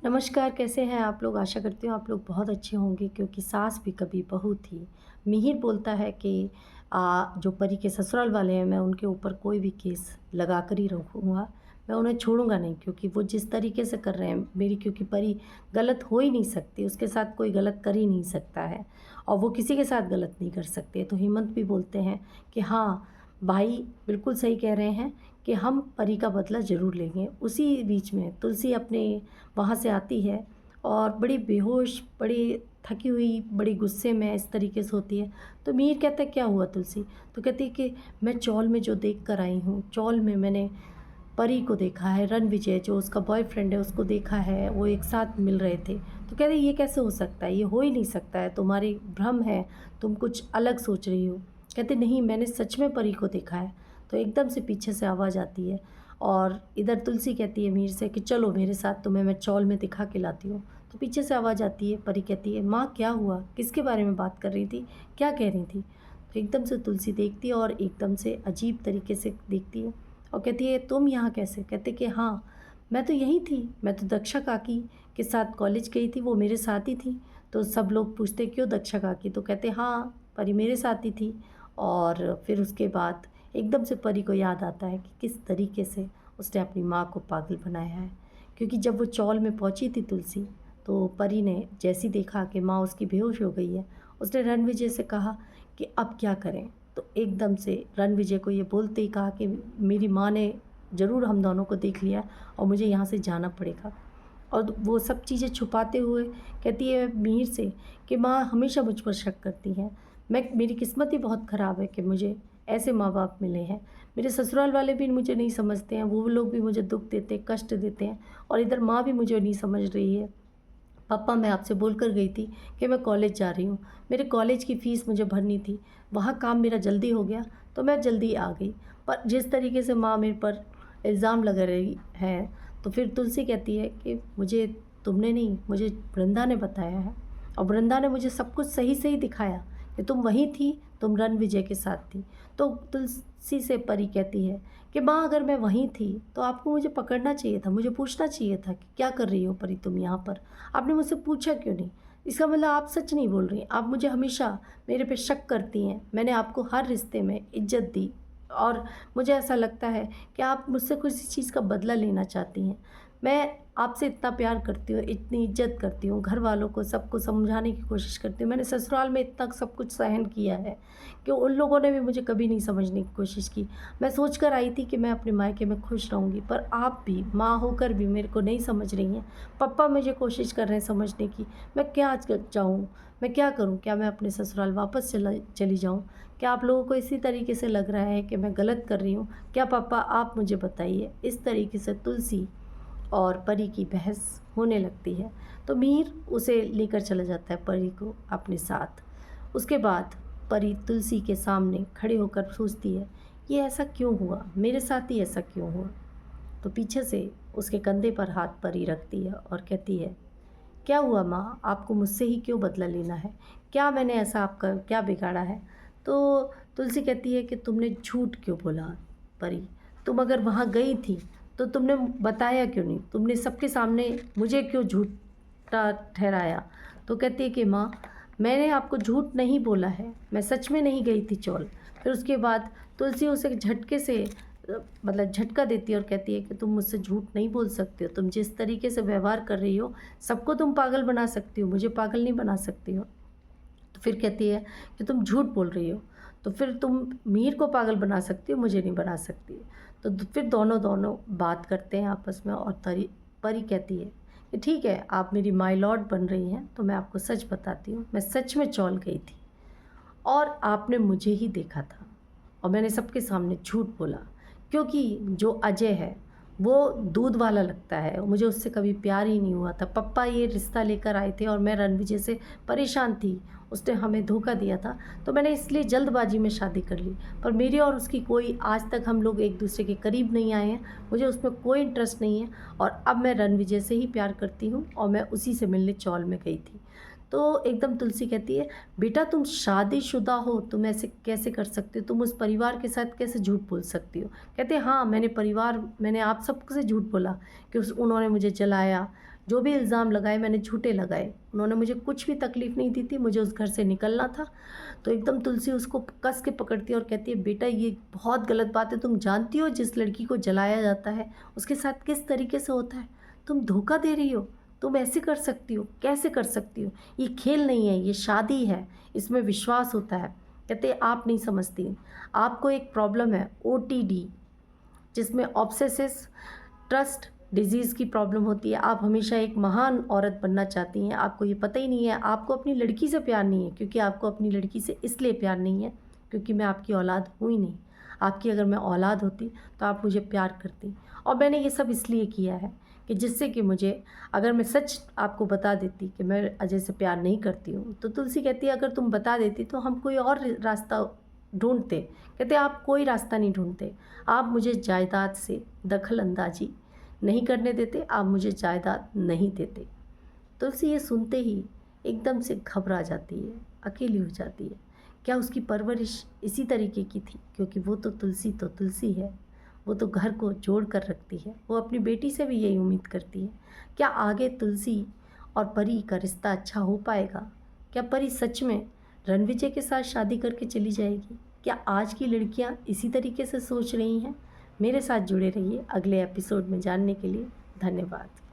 नमस्कार, कैसे हैं आप लोग? आशा करती हूँ आप लोग बहुत अच्छे होंगे क्योंकि सास भी कभी बहू थी। मिहिर बोलता है कि जो परी के ससुराल वाले हैं मैं उनके ऊपर कोई भी केस लगा कर ही रखूँगा। मैं उन्हें छोड़ूँगा नहीं क्योंकि वो जिस तरीके से कर रहे हैं मेरी क्योंकि परी गलत हो ही नहीं सकती, उसके साथ कोई गलत कर ही नहीं सकता है और वो किसी के साथ गलत नहीं कर सकते। तो हेमंत भी बोलते हैं कि हाँ, भाई बिल्कुल सही कह रहे हैं कि हम परी का बदला ज़रूर लेंगे। उसी बीच में तुलसी अपने वहाँ से आती है और बड़ी बेहोश, बड़ी थकी हुई, बड़ी गुस्से में इस तरीके से होती है। तो मीर कहता है क्या हुआ तुलसी? तो कहती है कि मैं चौल में जो देख कर आई हूँ, चौल में मैंने परी को देखा है, रणविजय जो उसका बॉयफ्रेंड है उसको देखा है, वो एक साथ मिल रहे थे। तो कहते ये कैसे हो सकता है? ये हो ही नहीं सकता है, तुम्हारी भ्रम है, तुम कुछ अलग सोच रही हो। कहते नहीं मैंने सच में परी को देखा है। तो एकदम से पीछे से आवाज़ आती है और इधर तुलसी कहती है मीर से कि चलो मेरे साथ, तुम्हें मैं चौल में दिखा के लाती हूँ। तो पीछे से आवाज़ आती है, परी कहती है माँ क्या हुआ? किसके बारे में बात कर रही थी? क्या कह रही थी? तो एकदम से तुलसी देखती है और एकदम से अजीब तरीके से देखती है और कहती है तुम यहाँ कैसे? कहते कि हाँ, मैं तो यहीं थी, मैं तो दक्षा काकी के साथ कॉलेज गई थी, वो मेरे साथ ही थी। तो सब लोग पूछते क्यों दक्षा काकी? तो कहते हाँ, परी मेरे साथ ही थी। और फिर उसके बाद एकदम से परी को याद आता है कि किस तरीके से उसने अपनी माँ को पागल बनाया है। क्योंकि जब वो चौल में पहुंची थी तुलसी, तो परी ने जैसी देखा कि माँ उसकी बेहोश हो गई है, उसने रणविजय से कहा कि अब क्या करें। तो एकदम से रणविजय को ये बोलते ही कहा कि मेरी माँ ने ज़रूर हम दोनों को देख लिया और मुझे यहाँ से जाना पड़ेगा। और वो सब चीज़ें छुपाते हुए कहती है मिहिर से कि माँ हमेशा मुझ पर शक करती हैं। मेरी किस्मत ही बहुत ख़राब है कि मुझे ऐसे माँ बाप मिले हैं। मेरे ससुराल वाले भी मुझे नहीं समझते हैं, वो लोग भी मुझे दुःख देते हैं, कष्ट देते हैं और इधर माँ भी मुझे नहीं समझ रही है। पापा मैं आपसे बोल कर गई थी कि मैं कॉलेज जा रही हूँ, मेरे कॉलेज की फ़ीस मुझे भरनी थी, वहाँ काम मेरा जल्दी हो गया तो मैं जल्दी आ गई। पर जिस तरीके से माँ मेरे पर इल्ज़ाम लगा रही है, तो फिर तुलसी कहती है कि मुझे तुमने नहीं, मुझे वृंदा ने बताया है और वृंदा ने मुझे सब कुछ सही-सही दिखाया कि तुम वहीं थी, तुम रणविजय के साथ थी। तो तुलसी से परी कहती है कि माँ अगर मैं वहीं थी तो आपको मुझे पकड़ना चाहिए था, मुझे पूछना चाहिए था कि क्या कर रही हो परी तुम यहाँ पर? आपने मुझसे पूछा क्यों नहीं? इसका मतलब आप सच नहीं बोल रही हैं, आप मुझे हमेशा मेरे पे शक करती हैं। मैंने आपको हर रिश्ते में इज़्ज़त दी और मुझे ऐसा लगता है कि आप मुझसे किसी चीज़ का बदला लेना चाहती हैं। मैं आपसे इतना प्यार करती हूँ, इतनी इज़्ज़त करती हूँ, घर वालों को सबको समझाने की कोशिश करती हूँ। मैंने ससुराल में इतना सब कुछ सहन किया है कि उन लोगों ने भी मुझे कभी नहीं समझने की कोशिश की। मैं सोच कर आई थी कि मैं अपने मायके में खुश रहूँगी, पर आप भी माँ होकर भी मेरे को नहीं समझ रही हैं। पापा मुझे कोशिश कर रहे हैं समझने की। मैं क्या जाऊँ? मैं क्या करूँ? क्या मैं अपने ससुराल वापस चली जाऊँ? क्या आप लोगों को इसी तरीके से लग रहा है कि मैं गलत कर रही हूँ? क्या पापा आप मुझे बताइए। इस तरीके से तुलसी और परी की बहस होने लगती है। तो मीर उसे लेकर चला जाता है परी को अपने साथ। उसके बाद परी तुलसी के सामने खड़े होकर सोचती है, ये ऐसा क्यों हुआ? मेरे साथ ही ऐसा क्यों हुआ? तो पीछे से उसके कंधे पर हाथ परी रखती है और कहती है, क्या हुआ माँ? आपको मुझसे ही क्यों बदला लेना है? क्या मैंने ऐसा आपका क्या बिगाड़ा है? तो तुलसी कहती है कि तुमने झूठ क्यों बोला परी? तुम अगर वहाँ गई थी तो तुमने बताया क्यों नहीं? तुमने सबके सामने मुझे क्यों झूठा ठहराया? तो कहती है कि माँ मैंने आपको झूठ नहीं बोला है, मैं सच में नहीं गई थी चौल। फिर उसके बाद तुलसी उसे झटके से मतलब झटका देती है और कहती है कि तुम मुझसे झूठ नहीं बोल सकती हो। तुम जिस तरीके से व्यवहार कर रही हो, सबको तुम पागल बना सकती हो, मुझे पागल नहीं बना सकती हो। तो फिर कहती है कि तुम झूठ बोल रही हो, तो फिर तुम मीर को पागल बना सकती हो, मुझे नहीं बना सकती। तो फिर दोनों दोनों बात करते हैं आपस में और परी कहती है कि ठीक है, आप मेरी माय लॉर्ड बन रही हैं, तो मैं आपको सच बताती हूँ, मैं सच में चौल गई थी और आपने मुझे ही देखा था और मैंने सबके सामने झूठ बोला क्योंकि जो अजय है वो दूध वाला लगता है, मुझे उससे कभी प्यार ही नहीं हुआ था। पप्पा ये रिश्ता लेकर आए थे और मैं रणविजय से परेशान थी, उसने हमें धोखा दिया था, तो मैंने इसलिए जल्दबाजी में शादी कर ली। पर मेरी और उसकी कोई आज तक हम लोग एक दूसरे के करीब नहीं आए हैं, मुझे उसमें कोई इंटरेस्ट नहीं है और अब मैं रणविजय से ही प्यार करती हूँ और मैं उसी से मिलने चौल में गई थी। तो एकदम तुलसी कहती है, बेटा तुम शादीशुदा हो, तुम ऐसे कैसे कर सकते हो? तुम उस परिवार के साथ कैसे झूठ बोल सकती हो? कहते हैं हाँ, मैंने आप सबसे झूठ बोला कि उन्होंने मुझे जलाया, जो भी इल्ज़ाम लगाए मैंने झूठे लगाए। उन्होंने मुझे कुछ भी तकलीफ़ नहीं दी थी, मुझे उस घर से निकलना था। तो एकदम तुलसी उसको कस के पकड़ती है और कहती है, बेटा ये बहुत गलत बात है, तुम जानती हो जिस लड़की को जलाया जाता है उसके साथ किस तरीके से होता है? तुम धोखा दे रही हो, तुम ऐसे कर सकती हो, कैसे कर सकती हो? ये खेल नहीं है, ये शादी है, इसमें विश्वास होता है। कहते आप नहीं समझती, आपको एक प्रॉब्लम है ओटीडी, जिसमें ऑब्सेसिव ट्रस्ट डिजीज़ की प्रॉब्लम होती है। आप हमेशा एक महान औरत बनना चाहती हैं, आपको ये पता ही नहीं है, आपको अपनी लड़की से प्यार नहीं है, क्योंकि आपको अपनी लड़की से इसलिए प्यार नहीं है क्योंकि मैं आपकी औलाद हूँ ही नहीं। आपकी अगर मैं औलाद होती तो आप मुझे प्यार करती, और मैंने ये सब इसलिए किया है कि जिससे कि मुझे, अगर मैं सच आपको बता देती कि मैं अजय से प्यार नहीं करती हूँ, तो तुलसी कहती है अगर तुम बता देती तो हम कोई और रास्ता ढूंढते। कहते आप कोई रास्ता नहीं ढूंढते, आप मुझे जायदाद से दखल अंदाजी नहीं करने देते, आप मुझे जायदाद नहीं देते। तुलसी ये सुनते ही एकदम से घबरा जाती है, अकेली हो जाती है। क्या उसकी परवरिश इसी तरीके की थी? क्योंकि वो तो तुलसी है, वो तो घर को जोड़ कर रखती है, वो अपनी बेटी से भी यही उम्मीद करती है। क्या आगे तुलसी और परी का रिश्ता अच्छा हो पाएगा? क्या परी सच में रणविजय के साथ शादी करके चली जाएगी? क्या आज की लड़कियां इसी तरीके से सोच रही हैं? मेरे साथ जुड़े रहिए अगले एपिसोड में जानने के लिए। धन्यवाद।